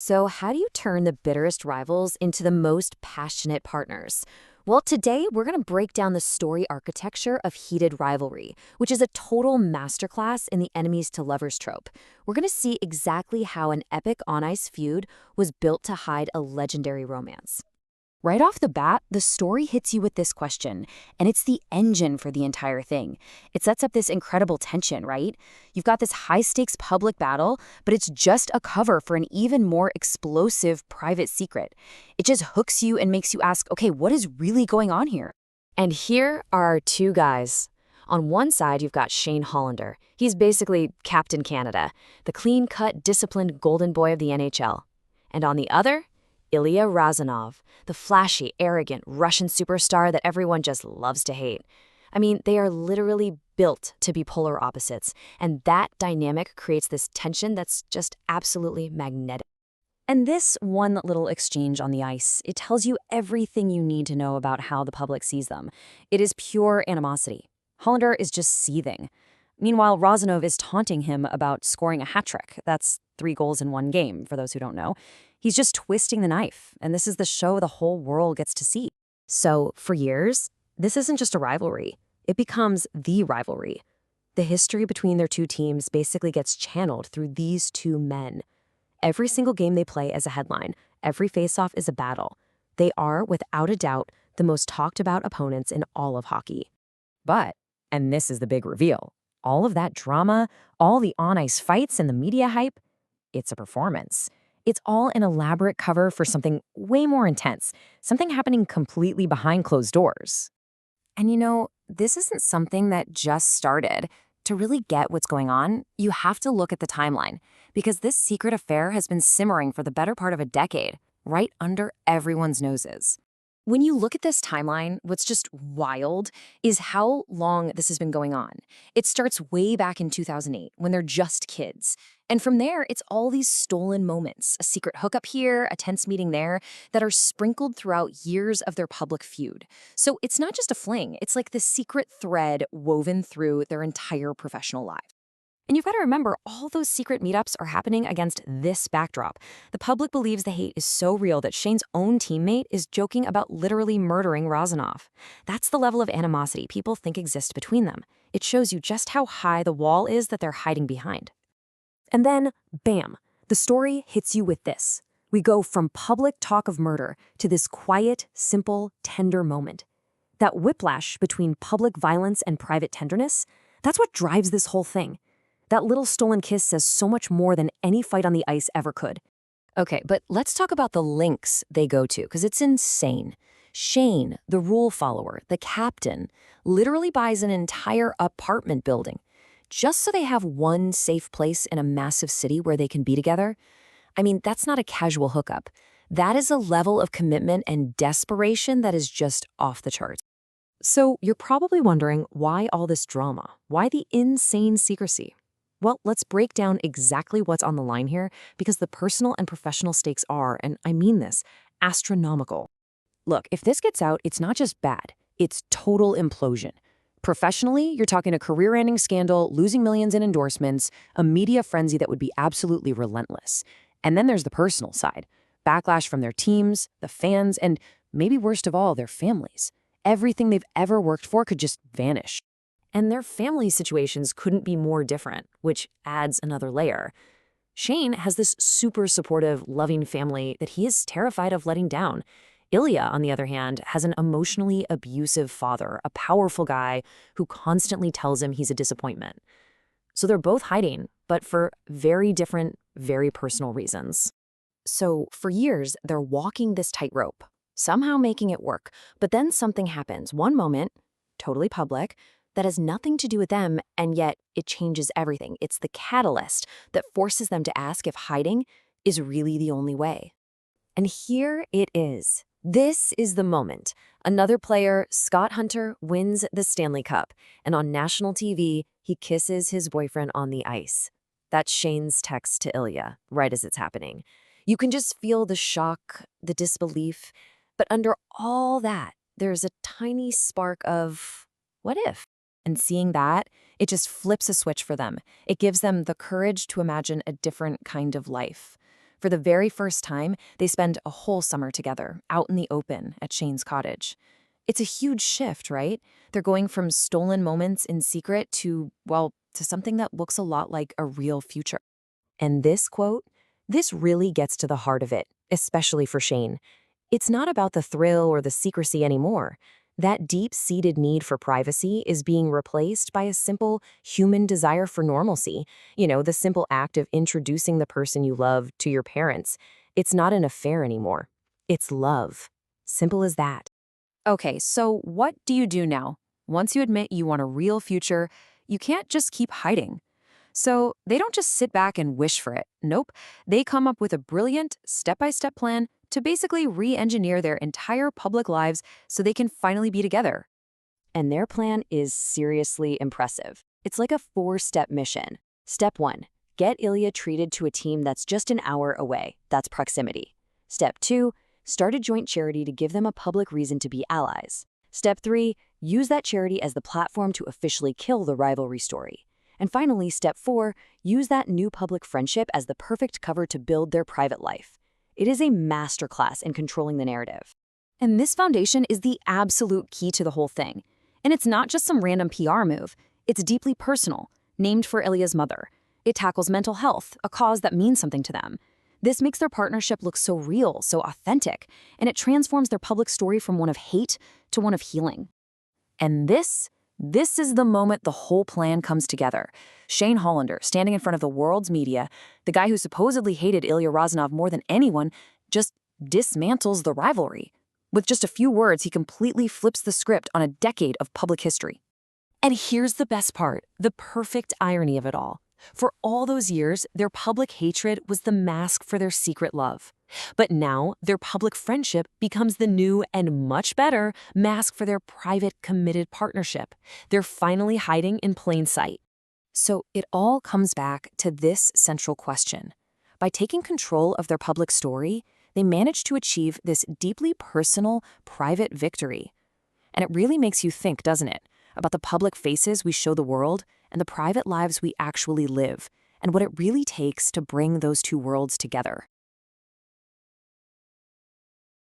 So, how do you turn the bitterest rivals into the most passionate partners? Well, today we're going to break down the story architecture of heated rivalry, which is a total masterclass in the enemies to lovers trope. We're going to see exactly how an epic on ice feud was built to hide a legendary romance. Right off the bat, the story hits you with this question, and it's the engine for the entire thing. It sets up this incredible tension, right? You've got this high stakes public battle, but it's just a cover for an even more explosive private secret. It just hooks you and makes you ask, okay, what is really going on here? And here are our two guys. On one side, you've got Shane Hollander. He's basically Captain Canada, the clean cut, disciplined golden boy of the NHL. And on the other, Ilya Razanov, the flashy, arrogant Russian superstar that everyone just loves to hate. I mean, they are literally built to be polar opposites, and that dynamic creates this tension that's just absolutely magnetic. And this one little exchange on the ice, it tells you everything you need to know about how the public sees them. It is pure animosity. Hollander is just seething. Meanwhile, Razanov is taunting him about scoring a hat trick. That's 3 goals in one game, for those who don't know. He's just twisting the knife, and this is the show the whole world gets to see. So, for years, this isn't just a rivalry. It becomes the rivalry. The history between their two teams basically gets channeled through these two men. Every single game they play is a headline. Every face-off is a battle. They are, without a doubt, the most talked about opponents in all of hockey. But, and this is the big reveal, all of that drama, all the on-ice fights and the media hype, it's a performance. It's all an elaborate cover for something way more intense, something happening completely behind closed doors. And this isn't something that just started. To really get what's going on, you have to look at the timeline, because this secret affair has been simmering for the better part of a decade, right under everyone's noses. When you look at this timeline, what's just wild is how long this has been going on. It starts way back in 2008 when they're just kids. And from there, it's all these stolen moments, a secret hookup here, a tense meeting there, that are sprinkled throughout years of their public feud. So it's not just a fling, it's like the secret thread woven through their entire professional lives. And you've got to remember, all those secret meetups are happening against this backdrop. The public believes the hate is so real that Shane's own teammate is joking about literally murdering Razanov. That's the level of animosity people think exists between them. It shows you just how high the wall is that they're hiding behind. And then, bam, the story hits you with this. We go from public talk of murder to this quiet, simple, tender moment. That whiplash between public violence and private tenderness, that's what drives this whole thing. That little stolen kiss says so much more than any fight on the ice ever could. Okay, but let's talk about the links they go to, because it's insane. Shane, the rule follower, the captain, literally buys an entire apartment building just so they have one safe place in a massive city where they can be together. I mean, that's not a casual hookup. That is a level of commitment and desperation that is just off the charts. So you're probably wondering, why all this drama? Why the insane secrecy? Well, let's break down exactly what's on the line here, because the personal and professional stakes are, and I mean this, astronomical. Look, if this gets out, it's not just bad, it's total implosion. Professionally, you're talking a career-ending scandal, losing millions in endorsements, a media frenzy that would be absolutely relentless. And then there's the personal side. Backlash from their teams, the fans, and maybe worst of all, their families. Everything they've ever worked for could just vanish. And their family situations couldn't be more different, which adds another layer. Shane has this super supportive, loving family that he is terrified of letting down. Ilya, on the other hand, has an emotionally abusive father, a powerful guy who constantly tells him he's a disappointment. So they're both hiding, but for very different, very personal reasons. So for years, they're walking this tightrope, somehow making it work. But then something happens, one moment, totally public, that has nothing to do with them, and yet it changes everything. It's the catalyst that forces them to ask if hiding is really the only way. And here it is. This is the moment. Another player, Scott Hunter, wins the Stanley Cup, and on national TV, he kisses his boyfriend on the ice. That's Shane's text to Ilya, right as it's happening. You can just feel the shock, the disbelief, but under all that, there's a tiny spark of, what if? And seeing that, it just flips a switch for them. It gives them the courage to imagine a different kind of life. For the very first time, they spend a whole summer together, out in the open at Shane's cottage. It's a huge shift, right? They're going from stolen moments in secret to, well, to something that looks a lot like a real future. And this quote, this really gets to the heart of it, especially for Shane. It's not about the thrill or the secrecy anymore. That deep-seated need for privacy is being replaced by a simple human desire for normalcy. The simple act of introducing the person you love to your parents. It's not an affair anymore. It's love. Simple as that. Okay, so what do you do now? Once you admit you want a real future, you can't just keep hiding. So they don't just sit back and wish for it. Nope. They come up with a brilliant, step-by-step plan to basically re-engineer their entire public lives so they can finally be together. And their plan is seriously impressive. It's like a 4-step mission. Step 1, get Ilya treated to a team that's just an hour away. That's proximity. Step 2, start a joint charity to give them a public reason to be allies. Step 3, use that charity as the platform to officially kill the rivalry story. And finally, step 4, use that new public friendship as the perfect cover to build their private life. It is a masterclass in controlling the narrative. And this foundation is the absolute key to the whole thing. And it's not just some random PR move. It's deeply personal, named for Ilya's mother. It tackles mental health, a cause that means something to them. This makes their partnership look so real, so authentic, and it transforms their public story from one of hate to one of healing. And this is the moment the whole plan comes together. Shane Hollander, standing in front of the world's media, the guy who supposedly hated Ilya Razanov more than anyone, just dismantles the rivalry. With just a few words, he completely flips the script on a decade of public history. And here's the best part, the perfect irony of it all. For all those years, their public hatred was the mask for their secret love. But now, their public friendship becomes the new and much better mask for their private, committed partnership. They're finally hiding in plain sight. So it all comes back to this central question. By taking control of their public story, they manage to achieve this deeply personal, private victory. And it really makes you think, doesn't it, about the public faces we show the world and the private lives we actually live, and what it really takes to bring those two worlds together.